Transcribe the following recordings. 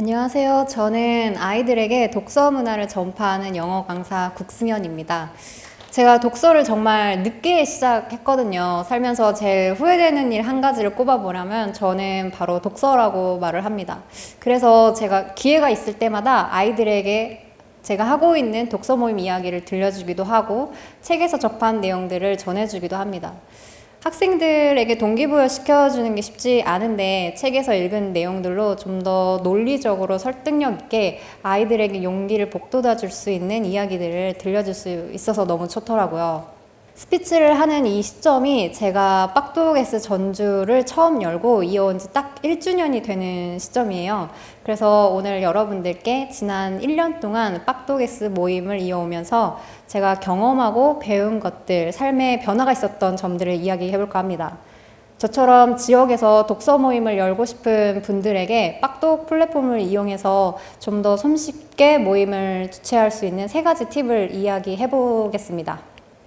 안녕하세요. 저는 아이들에게 독서 문화를 전파하는 영어 강사 국승현입니다. 제가 독서를 정말 늦게 시작했거든요. 살면서 제일 후회되는 일 한 가지를 꼽아보라면 저는 바로 독서라고 말을 합니다. 그래서 제가 기회가 있을 때마다 아이들에게 제가 하고 있는 독서 모임 이야기를 들려주기도 하고 책에서 접한 내용들을 전해주기도 합니다. 학생들에게 동기부여 시켜주는 게 쉽지 않은데 책에서 읽은 내용들로 좀 더 논리적으로 설득력 있게 아이들에게 용기를 북돋아 줄 수 있는 이야기들을 들려줄 수 있어서 너무 좋더라고요. 스피치를 하는 이 시점이 제가 빡도그스 전주를 처음 열고 이어온 지 딱 1주년이 되는 시점이에요. 그래서 오늘 여러분들께 지난 1년 동안 빡도그스 모임을 이어오면서 제가 경험하고 배운 것들, 삶의 변화가 있었던 점들을 이야기해 볼까 합니다. 저처럼 지역에서 독서 모임을 열고 싶은 분들에게 빡독 플랫폼을 이용해서 좀 더 손쉽게 모임을 주최할 수 있는 3가지 팁을 이야기해 보겠습니다.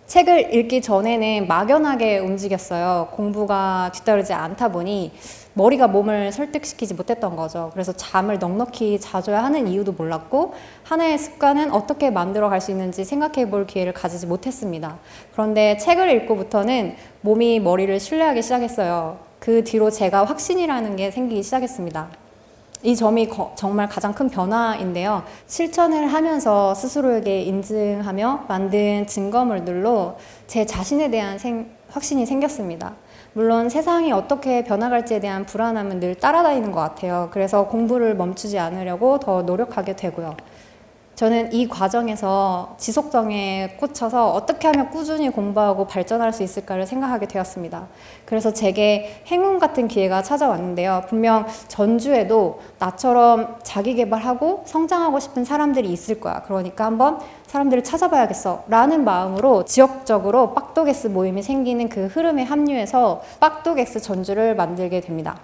책을 읽기 전에는 막연하게 움직였어요. 공부가 뒤따르지 않다 보니 머리가 몸을 설득시키지 못했던 거죠. 그래서 잠을 넉넉히 자줘야 하는 이유도 몰랐고 하나의 습관은 어떻게 만들어 갈 수 있는지 생각해 볼 기회를 가지지 못했습니다. 그런데 책을 읽고부터는 몸이 머리를 신뢰하기 시작했어요. 그 뒤로 제가 확신이라는 게 생기기 시작했습니다. 이 점이 정말 가장 큰 변화인데요. 실천을 하면서 스스로에게 인증하며 만든 증거물들로 제 자신에 대한 확신이 생겼습니다. 물론 세상이 어떻게 변화갈지에 대한 불안함은 늘 따라다니는 것 같아요. 그래서 공부를 멈추지 않으려고 더 노력하게 되고요. 저는 이 과정에서 지속성에 꽂혀서 어떻게 하면 꾸준히 공부하고 발전할 수 있을까를 생각하게 되었습니다. 그래서 제게 행운 같은 기회가 찾아왔는데요. 분명 전주에도 나처럼 자기 개발하고 성장하고 싶은 사람들이 있을 거야. 그러니까 한번 사람들을 찾아봐야겠어 라는 마음으로 지역적으로 빡도그스 모임이 생기는 그 흐름에 합류해서 빡도그스 전주를 만들게 됩니다.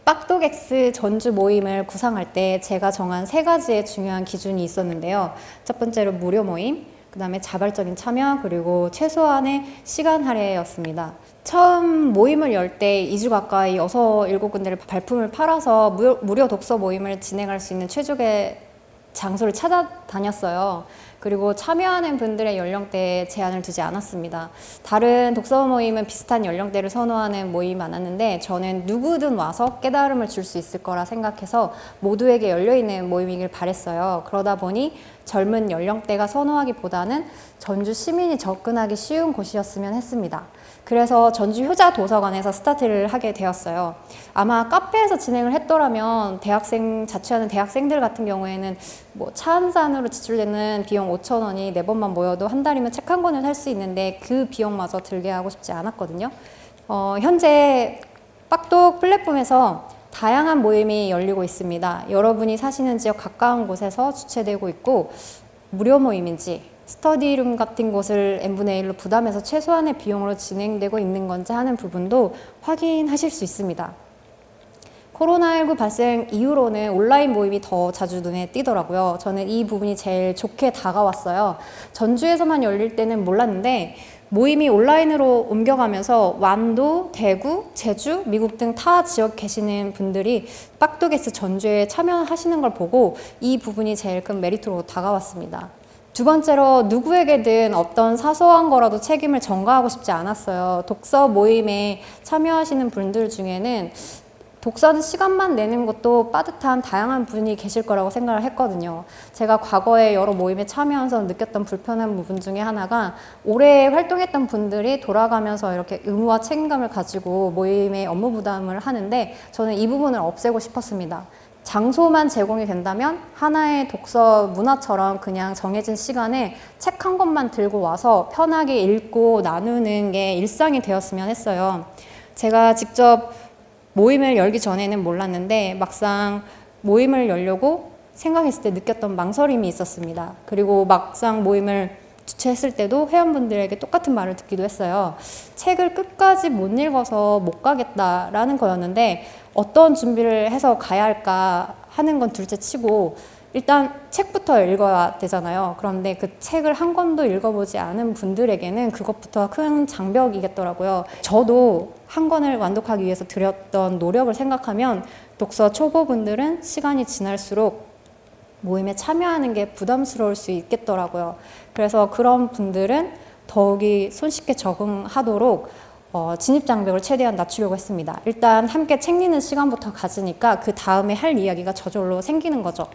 빡도그스 전주 모임을 구상할 때 제가 정한 3가지의 중요한 기준이 있었는데요. 첫 번째로 무료 모임, 그 다음에 자발적인 참여, 그리고 최소한의 시간 할애였습니다. 처음 모임을 열 때 2주 가까이 6, 7군데를 발품을 팔아서 무료 독서 모임을 진행할 수 있는 최적의 장소를 찾아다녔어요. 그리고 참여하는 분들의 연령대에 제한을 두지 않았습니다. 다른 독서 모임은 비슷한 연령대를 선호하는 모임이 많았는데 저는 누구든 와서 깨달음을 줄 수 있을 거라 생각해서 모두에게 열려있는 모임이길 바랬어요. 그러다 보니 젊은 연령대가 선호하기보다는 전주 시민이 접근하기 쉬운 곳이었으면 했습니다. 그래서 전주 효자 도서관에서 스타트를 하게 되었어요. 아마 카페에서 진행을 했더라면 자취하는 대학생들 같은 경우에는 차 한 잔으로 지출되는 비용 5,000원이 4번만 모여도 한 달이면 책 한 권을 살 수 있는데 그 비용마저 들게 하고 싶지 않았거든요. 현재 빡독 플랫폼에서 다양한 모임이 열리고 있습니다. 여러분이 사시는 지역 가까운 곳에서 주최되고 있고 무료 모임인지 스터디룸 같은 곳을 n분의 1로 부담해서 최소한의 비용으로 진행되고 있는 건지 하는 부분도 확인하실 수 있습니다. 코로나19 발생 이후로는 온라인 모임이 더 자주 눈에 띄더라고요. 저는 이 부분이 제일 좋게 다가왔어요. 전주에서만 열릴 때는 몰랐는데 모임이 온라인으로 옮겨가면서 완도, 대구, 제주, 미국 등 타 지역 계시는 분들이 빡도그스 전주에 참여하시는 걸 보고 이 부분이 제일 큰 메리트로 다가왔습니다. 두 번째로 누구에게든 어떤 사소한 거라도 책임을 전가하고 싶지 않았어요. 독서 모임에 참여하시는 분들 중에는 독서는 시간만 내는 것도 빠듯한 다양한 분이 계실 거라고 생각을 했거든요. 제가 과거에 여러 모임에 참여하면서 느꼈던 불편한 부분 중에 하나가 오래 활동했던 분들이 돌아가면서 이렇게 의무와 책임감을 가지고 모임에 업무 부담을 하는데 저는 이 부분을 없애고 싶었습니다. 장소만 제공이 된다면 하나의 독서 문화처럼 그냥 정해진 시간에 책 한 권만 들고 와서 편하게 읽고 나누는 게 일상이 되었으면 했어요. 제가 직접 모임을 열기 전에는 몰랐는데 막상 모임을 열려고 생각했을 때 느꼈던 망설임이 있었습니다. 그리고 막상 모임을 주최했을 때도 회원분들에게 똑같은 말을 듣기도 했어요. 책을 끝까지 못 읽어서 못 가겠다라는 거였는데 어떤 준비를 해서 가야 할까 하는 건 둘째 치고 일단 책부터 읽어야 되잖아요. 그런데 그 책을 한 권도 읽어보지 않은 분들에게는 그것부터 큰 장벽이겠더라고요. 저도 한 권을 완독하기 위해서 들였던 노력을 생각하면 독서 초보분들은 시간이 지날수록 모임에 참여하는 게 부담스러울 수 있겠더라고요. 그래서 그런 분들은 더욱이 손쉽게 적응하도록 진입 장벽을 최대한 낮추려고 했습니다. 일단 함께 책 읽는 시간부터 가지니까 그 다음에 할 이야기가 저절로 생기는 거죠.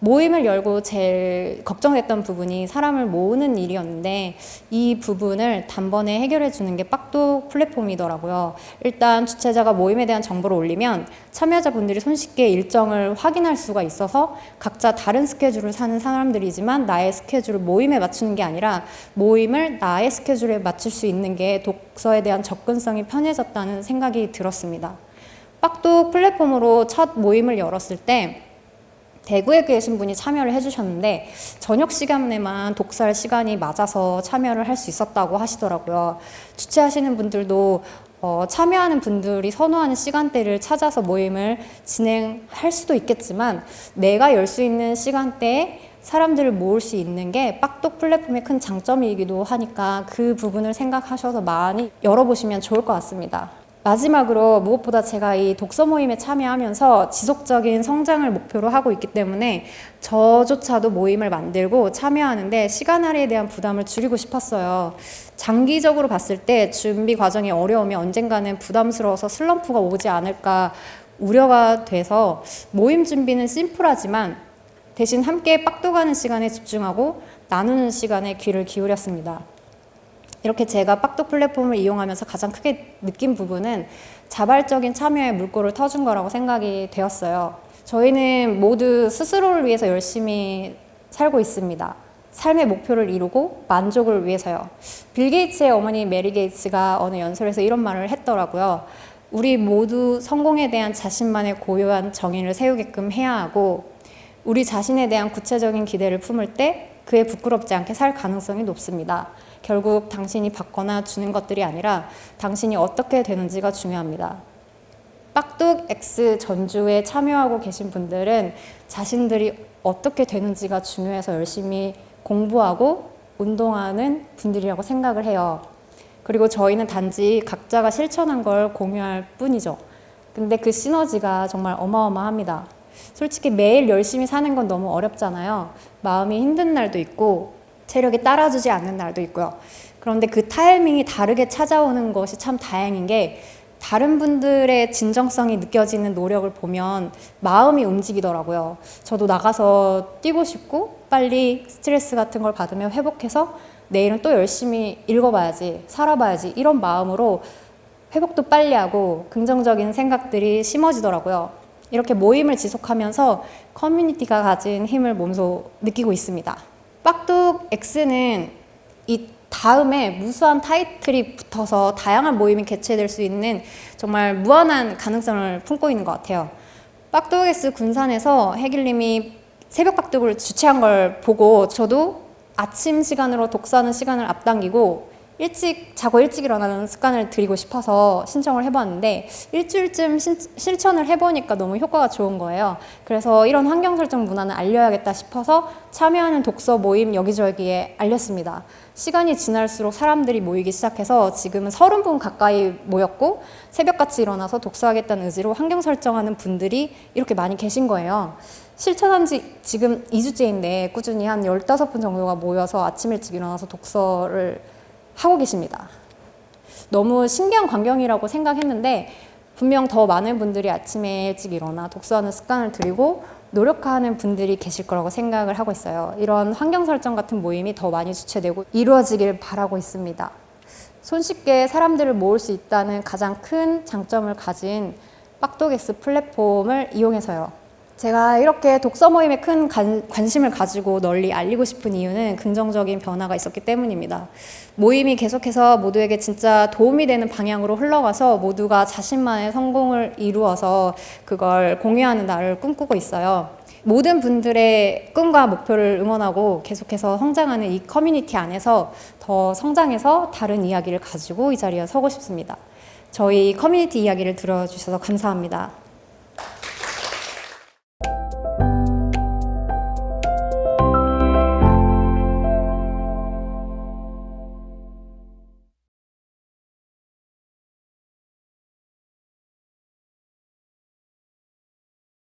모임을 열고 제일 걱정됐던 부분이 사람을 모으는 일이었는데 이 부분을 단번에 해결해 주는 게 빡독 플랫폼이더라고요. 일단 주최자가 모임에 대한 정보를 올리면 참여자분들이 손쉽게 일정을 확인할 수가 있어서 각자 다른 스케줄을 사는 사람들이지만 나의 스케줄을 모임에 맞추는 게 아니라 모임을 나의 스케줄에 맞출 수 있는 게 독서에 대한 접근성이 편해졌다는 생각이 들었습니다. 빡독 플랫폼으로 첫 모임을 열었을 때 대구에 계신 분이 참여를 해주셨는데 저녁 시간에만 독서할 시간이 맞아서 참여를 할 수 있었다고 하시더라고요. 주최하시는 분들도 참여하는 분들이 선호하는 시간대를 찾아서 모임을 진행할 수도 있겠지만 내가 열 수 있는 시간대에 사람들을 모을 수 있는 게 빡독 플랫폼의 큰 장점이기도 하니까 그 부분을 생각하셔서 많이 열어보시면 좋을 것 같습니다. 마지막으로 무엇보다 제가 이 독서 모임에 참여하면서 지속적인 성장을 목표로 하고 있기 때문에 저조차도 모임을 만들고 참여하는데 시간 할애에 대한 부담을 줄이고 싶었어요. 장기적으로 봤을 때 준비 과정이 어려우면 언젠가는 부담스러워서 슬럼프가 오지 않을까 우려가 돼서 모임 준비는 심플하지만 대신 함께 빡독하는 시간에 집중하고 나누는 시간에 귀를 기울였습니다. 이렇게 제가 빡독 플랫폼을 이용하면서 가장 크게 느낀 부분은 자발적인 참여에 물꼬를 터준 거라고 생각이 되었어요. 저희는 모두 스스로를 위해서 열심히 살고 있습니다. 삶의 목표를 이루고 만족을 위해서요. 빌 게이츠의 어머니 메리 게이츠가 어느 연설에서 이런 말을 했더라고요. 우리 모두 성공에 대한 자신만의 고유한 정의를 세우게끔 해야 하고 우리 자신에 대한 구체적인 기대를 품을 때 그에 부끄럽지 않게 살 가능성이 높습니다. 결국 당신이 받거나 주는 것들이 아니라 당신이 어떻게 되는지가 중요합니다. 빡독 X 전주에 참여하고 계신 분들은 자신들이 어떻게 되는지가 중요해서 열심히 공부하고 운동하는 분들이라고 생각을 해요. 그리고 저희는 단지 각자가 실천한 걸 공유할 뿐이죠. 근데 그 시너지가 정말 어마어마합니다. 솔직히 매일 열심히 사는 건 너무 어렵잖아요. 마음이 힘든 날도 있고 체력이 따라주지 않는 날도 있고요. 그런데 그 타이밍이 다르게 찾아오는 것이 참 다행인 게 다른 분들의 진정성이 느껴지는 노력을 보면 마음이 움직이더라고요. 저도 나가서 뛰고 싶고 빨리 스트레스 같은 걸 받으면 회복해서 내일은 또 열심히 읽어봐야지, 살아봐야지 이런 마음으로 회복도 빨리 하고 긍정적인 생각들이 심어지더라고요. 이렇게 모임을 지속하면서 커뮤니티가 가진 힘을 몸소 느끼고 있습니다. 빡독 X는 이 다음에 무수한 타이틀이 붙어서 다양한 모임이 개최될 수 있는 정말 무한한 가능성을 품고 있는 것 같아요. 빡독 X 군산에서 해길님이 새벽 빡독을 주최한 걸 보고 저도 아침 시간으로 독서하는 시간을 앞당기고 일찍 자고 일찍 일어나는 습관을 들이고 싶어서 신청을 해봤는데 일주일쯤 실천을 해보니까 너무 효과가 좋은 거예요. 그래서 이런 환경 설정 문화는 알려야겠다 싶어서 참여하는 독서 모임 여기저기에 알렸습니다. 시간이 지날수록 사람들이 모이기 시작해서 지금은 30분 가까이 모였고 새벽같이 일어나서 독서하겠다는 의지로 환경 설정하는 분들이 이렇게 많이 계신 거예요. 실천한 지 지금 2주째인데 꾸준히 한 15분 정도가 모여서 아침 일찍 일어나서 독서를 하고 계십니다. 너무 신기한 광경이라고 생각했는데 분명 더 많은 분들이 아침에 일찍 일어나 독서하는 습관을 들이고 노력하는 분들이 계실 거라고 생각을 하고 있어요. 이런 환경 설정 같은 모임이 더 많이 주최되고 이루어지길 바라고 있습니다. 손쉽게 사람들을 모을 수 있다는 가장 큰 장점을 가진 빡독X 플랫폼을 이용해서요. 제가 이렇게 독서 모임에 큰 관심을 가지고 널리 알리고 싶은 이유는 긍정적인 변화가 있었기 때문입니다. 모임이 계속해서 모두에게 진짜 도움이 되는 방향으로 흘러가서 모두가 자신만의 성공을 이루어서 그걸 공유하는 날을 꿈꾸고 있어요. 모든 분들의 꿈과 목표를 응원하고 계속해서 성장하는 이 커뮤니티 안에서 더 성장해서 다른 이야기를 가지고 이 자리에 서고 싶습니다. 저희 커뮤니티 이야기를 들어주셔서 감사합니다.